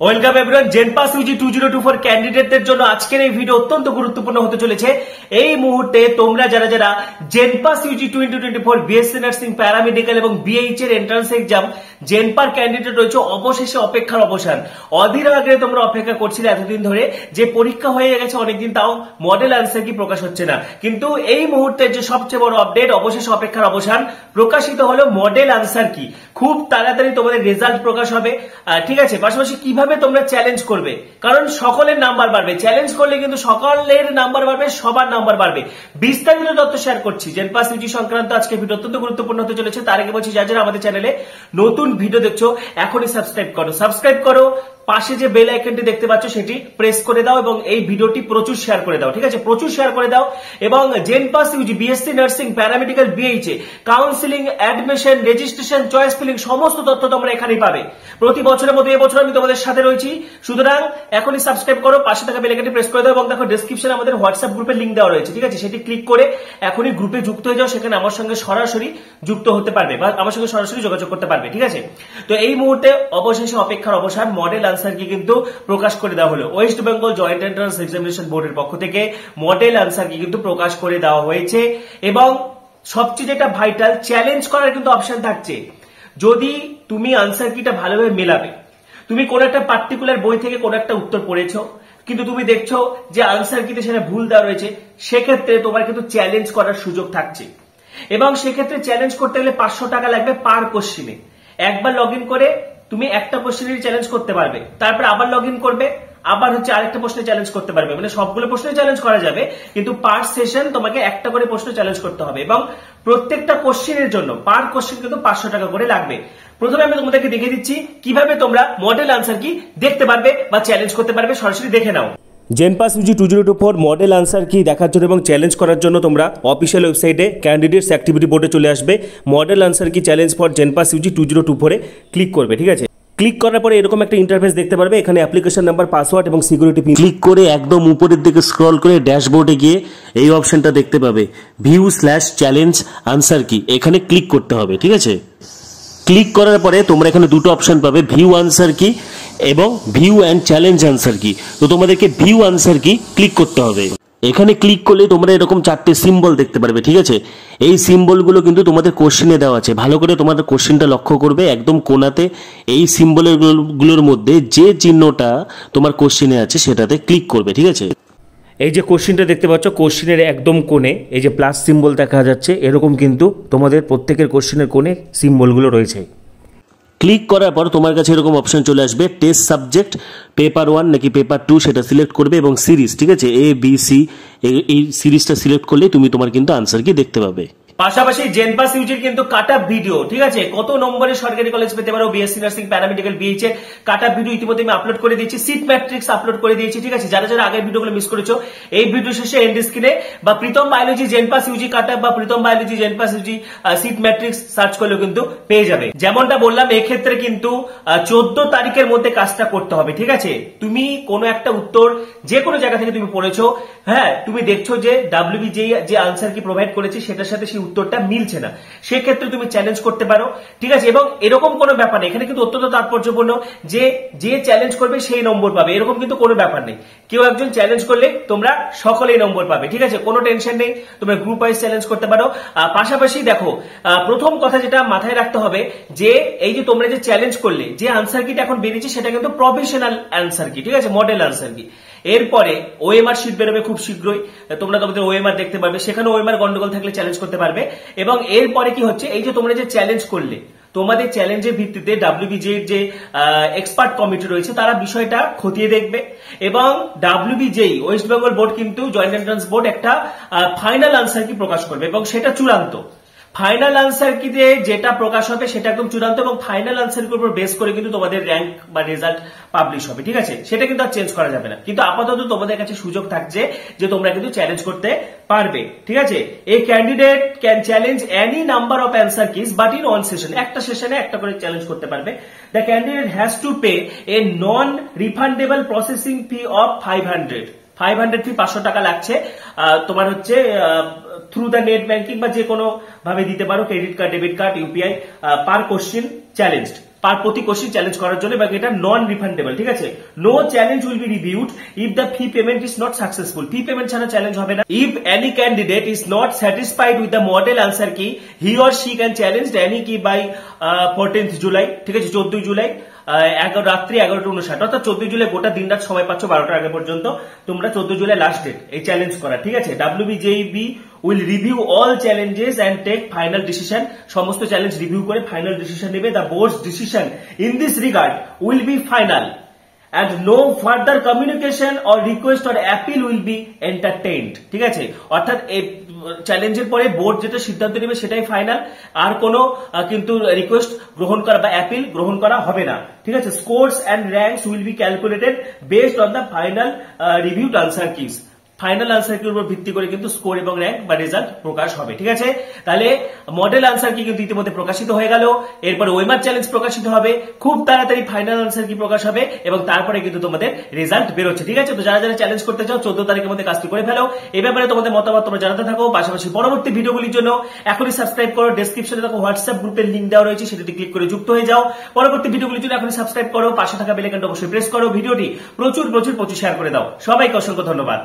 Welcome everyone. JENPAS UG 2024 ক্যান্ডিডেটদের জন্য আজকের এই ভিডিও অত্যন্ত গুরুত্বপূর্ণ হতে চলেছে। এই মুহূর্তে তোমরা যারা যারা জেনপাস ইউজি 2024 বিএসসি নার্সিং, প্যারামেডিক্যাল এবং বিএইচ এর এন্ট্রান্স এক্সাম জেনপার ক্যান্ডিডেট রয়েছে, অবশেষে অপেক্ষার অবসান। অধীর আগ্রহে তোমরা অপেক্ষা করছিলে এতদিন ধরে যে পরীক্ষা হয়ে গেছে অনেকদিন, তাও মডেল আনসার কি প্রকাশ হচ্ছে না। কিন্তু এই মুহূর্তে যে সবচেয়ে বড় আপডেট, অবশেষে অপেক্ষার অবসান, প্রকাশিত হলো মডেল আনসার কি। খুব তাড়াতাড়ি তোমাদের রেজাল্ট প্রকাশ হবে, ঠিক আছে। পাশাপাশি কিভাবে তোমরা চ্যালেঞ্জ করবে, কারণ সকলের নাম্বার বাড়বে, চ্যালেঞ্জ করলে কিন্তু সকলের নাম্বার বাড়বে, সবার নাম্বার বাড়বে। বিস্তারিত তথ্য শেয়ার করছি জেনপাস ইউজি সংক্রান্ত আজকে ভিডিও অত্যন্ত গুরুত্বপূর্ণ হতে চলেছে। তার আগে বলছি, যারা যারা আমাদের চ্যানেলে নতুন ভিডিও দেখছো এখনই সাবস্ক্রাইব করো, পাশে যে বেল আইকনটি দেখতে পাচ্ছ সেটি প্রেস করে দাও এবং এই ভিডিওটি প্রচুর শেয়ার করে দাও, ঠিক আছে, প্রচুর শেয়ার করে দাও। এবং JENPAS UG BSc nursing, paramedical, BH A counselling, admission, registration, choice filling সমস্ত তথ্য তোমরা এখানেই পাবে। প্রতি বছরের মতো এবছর আমি তোমাদের সাথে রয়েছি। সুতরাং এখনই সাবস্ক্রাইব করো, পাশে থাকা বেল আইকনটি প্রেস করে দাও এবং দেখো ডেসক্রিপশনে আমাদের হোয়াটসঅ্যাপ গ্রুপের লিংক দেওয়া রয়েছে, ঠিক আছে, সেটি ক্লিক করে এখনই গ্রুপে যুক্ত হয়ে যাও। সেখানে আমার সঙ্গে সরাসরি যুক্ত হতে পারবে বা আমার সঙ্গে সরাসরি যোগাযোগ করতে পারবে, ঠিক আছে। তো এই মুহূর্তে অবশেষে অপেক্ষার অবসান, মডেল আনসার কি কিন্তু প্রকাশ করে দেওয়া হলো। West Bengal joint entrance examination বোর্ডের পক্ষ থেকে মডেল আনসার কি কিন্তু প্রকাশ করে দেওয়া হয়েছে। এবং সবচেয়ে যেটা ভাইটাল, চ্যালেঞ্জ করার কিন্তু অপশন থাকছে। যদি তুমি আনসার কিটা ভালোভাবে মেলাবে, তুমি কোন একটা পার্টিকুলার বই থেকে কোন একটা উত্তর পড়েছো কিন্তু তুমি দেখছো যে আনসার কিতে সেটা ভুল দেওয়া রয়েছে, সেক্ষেত্রে তোমার কিন্তু চ্যালেঞ্জ করার সুযোগ থাকছে। এবং সেক্ষেত্রে চ্যালেঞ্জ করতে গেলে 500 টাকা লাগবে পার কোশ্চিনে। একবার লগ ইন করে তুমি একটা কোশ্চেনের চ্যালেঞ্জ করতে পারবে, তারপর আবার লগ ইন করবে, আবার হচ্ছে আরেকটা প্রশ্নে চ্যালেঞ্জ করতে পারবে। মানে সবগুলো প্রশ্নে চ্যালেঞ্জ করা যাবে, কিন্তু পার সেশন তোমাকে একটা করে প্রশ্ন চ্যালেঞ্জ করতে হবে এবং প্রত্যেকটা কোশ্চেনের জন্য পার কোশ্চেন কিন্তু 500 টাকা করে লাগবে। প্রথমে আমি তোমাদেরকে দেখিয়ে দিচ্ছি কিভাবে তোমরা মডেল আনসার কি দেখতে পারবে বা চ্যালেঞ্জ করতে পারবে, সরাসরি দেখে নাও। জেনপাস ইউজি 2024 মডেল আনসার কি দেখার জন্য এবং চ্যালেঞ্জ করার জন্য তোমরা অফিসিয়াল ওয়েবসাইটে ক্যান্ডিডেটস অ্যাক্টিভিটি বোর্ডে চলে আসবে। মডেল আনসার কি চ্যালেঞ্জ ফর জেনপাস ইউজি 2024 এ ক্লিক করবে, ঠিক আছে। ক্লিক করার পরে এরকম একটা ইন্টারফেস দেখতে পারবে। এখানে অ্যাপ্লিকেশন নাম্বার, পাসওয়ার্ড এবং সিকিউরিটি পিন ক্লিক করে একদম উপরের দিকে স্ক্রল করে ড্যাশবোর্ডে গিয়ে এই অপশনটা দেখতে পাবে, ভিউ/চ্যালেঞ্জ আনসার কি। এখানে ক্লিক করতে হবে, ঠিক আছে। ক্লিক করার পরে তোমরা এখানে দুটো অপশন পাবে, ভিউ আনসার কি এবং ভিউ অ্যান্ড চ্যালেঞ্জ আনসার কি। তো তোমাদেরকে ভিউ আনসার কি ক্লিক করতে হবে। এখানে ক্লিক করলে তোমরা এরকম 4টে সিম্বল দেখতে পারবে, ঠিক আছে। এই সিম্বলগুলো কিন্তু তোমাদের কোশ্চেনে দেওয়া আছে, ভালো করে তোমাদের কোশ্চেনটা লক্ষ্য করবে। একদম কোণাতে এই সিম্বলগুলোর মধ্যে যে চিহ্নটা তোমার কোশ্চেনে আছে সেটাতে ক্লিক করবে, ঠিক আছে। এই যে কোশ্চেনটা দেখতে পাচ্ছ, কোশ্চেনের একদম কোণে এই যে প্লাস সিম্বল দেখা যাচ্ছে, এরকম কিন্তু তোমাদের প্রত্যেকের কোশ্চেনের কোণে সিম্বলগুলো রয়েছে। ক্লিক করার পর তোমার কাছে এরকম অপশন চলে আসবে, টেস্ট সাবজেক্ট পেপার 1 নাকি পেপার 2 সেটা সিলেক্ট করবে এবং সিরিজ, ঠিক আছে, এ বি সি, এই সিরিজটা সিলেক্ট করলে তুমি তোমার কিন্তু আনসার কি দেখতে পাবে। পাশাপাশি জেনপাস ইউজির কিন্তু কাট আপ ভিডিও, ঠিক আছে, কত নম্বরে সরকারি কলেজ পেতে পারো, বিএসসি নার্সিং, প্যারামেডিক্যাল, বিএইচ এর কাট আপ ভিডিও ইতিমধ্যে আমি আপলোড করে দিয়েছি, সিট ম্যাট্রিক্স আপলোড করে দিয়েছি, ঠিক আছে। যারা যারা আগের ভিডিওগুলো মিস করেছো, এই ভিডিও শেষে এন্ড স্ক্রিনে বা প্রীতম বায়োলজি জেনপাস ইউজি কাট আপ বা Pritam biology জেনপাস Yuji seat matrix search করলেও কিন্তু পেয়ে যাবে। যেমনটা বললাম, এই ক্ষেত্রে কিন্তু 14 তারিখের মধ্যে কাজটা করতে হবে, ঠিক আছে। তুমি কোনো একটা উত্তর যে কোনো জায়গা থেকে তুমি পড়েছো, হ্যাঁ, তুমি দেখছো যে ডাব্লিউবিজে যে আনসার কি প্রোভাইড করেছে সেটার সাথে সেই উত্তরটা মিলছে না, সেক্ষেত্রে তুমি চ্যালেঞ্জ করতে পারো, ঠিক আছে। এবং এরকম কোনো ব্যাপার নেই, এখানে কিন্তু অত্যন্ত তাৎপর্যপূর্ণ যে যে চ্যালেঞ্জ করবে সেই নম্বর পাবে, এরকম কিন্তু কোনো ব্যাপার নেই। কেউ একজন চ্যালেঞ্জ করলে তোমরা সকলেই নম্বর পাবে, ঠিক আছে, কোনো টেনশন নেই। তোমরা গ্রুপ ওয়াইজ চ্যালেঞ্জ করতে পারো। পাশাপাশি দেখো, প্রথম কথা যেটা মাথায় রাখতে হবে যে এই যে তোমরা যে চ্যালেঞ্জ করলে যে আনসার কিটা এখন বেরিয়েছে সেটা কিন্তু প্রফেশনাল আনসার কি, ঠিক আছে, মডেল আনসার কি। এরপরে ওএমআর শিট বেরোবে খুব শীঘ্রই, তোমরা তোমাদের ওএমআর দেখতে পারবে, সেখানে ওএমআর গন্ডগোল থাকলে চ্যালেঞ্জ করতে পারবে। এবং এরপরে কি হচ্ছে, এই যে তোমরা যে চ্যালেঞ্জ করলে, তোমাদের চ্যালেঞ্জের ভিত্তিতে ডাব্লিউবিজে যে এক্সপার্ট কমিটি রয়েছে তারা বিষয়টা খতিয়ে দেখবে এবং ডাব্লিউবিজে ওয়েস্ট বেঙ্গল বোর্ড কিন্তু জয়েন্ট এন্ট্রান্স বোর্ড একটা ফাইনাল আনসার কি প্রকাশ করবে এবং সেটা চূড়ান্ত। ফাইনাল আনসার কি যেটা প্রকাশ হবে সেটা একদম চূড়ান্ত এবং ফাইনাল আনসার এর উপর বেস করে কিন্তু তোমাদের র্যাঙ্ক বা রেজাল্ট পাবলিশ হবে, ঠিক আছে। সেটা কিন্তু আর চেঞ্জ করা যাবে না, কিন্তু আপাতত তোমাদের কাছে সুযোগ থাকছে যে তোমরা কিন্তু চ্যালেঞ্জ করতে পারবে, ঠিক আছে। এই candidate can challenge any number of answer keys but in one session, একটা সেশনে একটা করে চ্যালেঞ্জ করতে পারবে। The candidate has to pay A non refundable processing fee of 500 ফি, 500 টাকা লাগছে। তোমার হচ্ছে থ্রু দ্য নেট ব্যাংকিং বা যে কোনো ভাবে দিতে পারো, credit card, debit card, UPI, per question challenge প্রতি কোশ্চেন চ্যালেঞ্জ করার জন্য, এবং এটা নন রিফান্ডেবল, ঠিক আছে। No challenge will be reviewed if the fee payment is not successful. Fee payment ছাড়া চ্যালেঞ্জ হবে না। If any candidate is not satisfied with the model answer key, he or she can challenge any key by 14th July, ঠিক আছে, 14ই জুলাই রাত্রি 11:59, অর্থাৎ 14 জুলাই গোটা দিন রাত সময় পাচ্ছ 12টার আগে পর্যন্ত। তোমরা 14 জুলাই লাস্ট ডেট এই চ্যালেঞ্জ করা, ঠিক আছে। WBJEB will review all challenges and take final decision. সমস্ত চ্যালেঞ্জ রিভিউ করে ফাইনাল ডিসিশন নেবে। The board's decision in this regard will be final and no further communication or request or appeal will be entertained, ঠিক আছে। অর্থাৎ এই চ্যালেঞ্জের পরে board যেটা সিদ্ধান্ত নেবে সেটাই ফাইনাল, আর কোনো কিন্তু রিকোয়েস্ট গ্রহণ করা বা অ্যাপিল গ্রহণ করা হবে না, ঠিক আছে। Scores and ranks will be calculated based on the final reviewed answer keys. Final answer কির উপর ভিত্তি করে কিন্তু স্কোর এবং র্যাঙ্ক বা রেজাল্ট প্রকাশ হবে, ঠিক আছে। তাহলে মডেল আনসার কি কিন্তু ইতিমধ্যে প্রকাশিত হয়ে গেল। এরপরে ওয়েমার চ্যালেঞ্জ প্রকাশিত হবে, খুব তাড়াতাড়ি ফাইনাল আনসার কি প্রকাশ হবে, এবং তারপরে কিন্তু তোমাদের রেজাল্ট বেরোচ্ছে, ঠিক আছে। তো যারা যারা চ্যালেঞ্জ করতে চাও 14 তারিখের মধ্যে কাজটি করে ফেলো। এই ব্যাপারে তোমাদের মতামত তোমরা জানাতে থাকো। পাশাপাশি পরবর্তী ভিডিওগুলির জন্য এখনই সাবস্ক্রাইব করো। ডেসক্রিপশনে দেখো হোয়াটসঅ্যাপ গ্রুপের লিঙ্ক দেওয়া রয়েছে, সেটাতে ক্লিক করে যুক্ত হয়ে যাও। পরবর্তী ভিডিওগুলির জন্য এখনই সাবস্ক্রাইব করো, পাশে থাকা বেল আইকনটা অবশ্যই প্রেস করো, ভিডিওটি প্রচুর শেয়ার করে দাও। সবাইকে অসংখ্য ধন্যবাদ।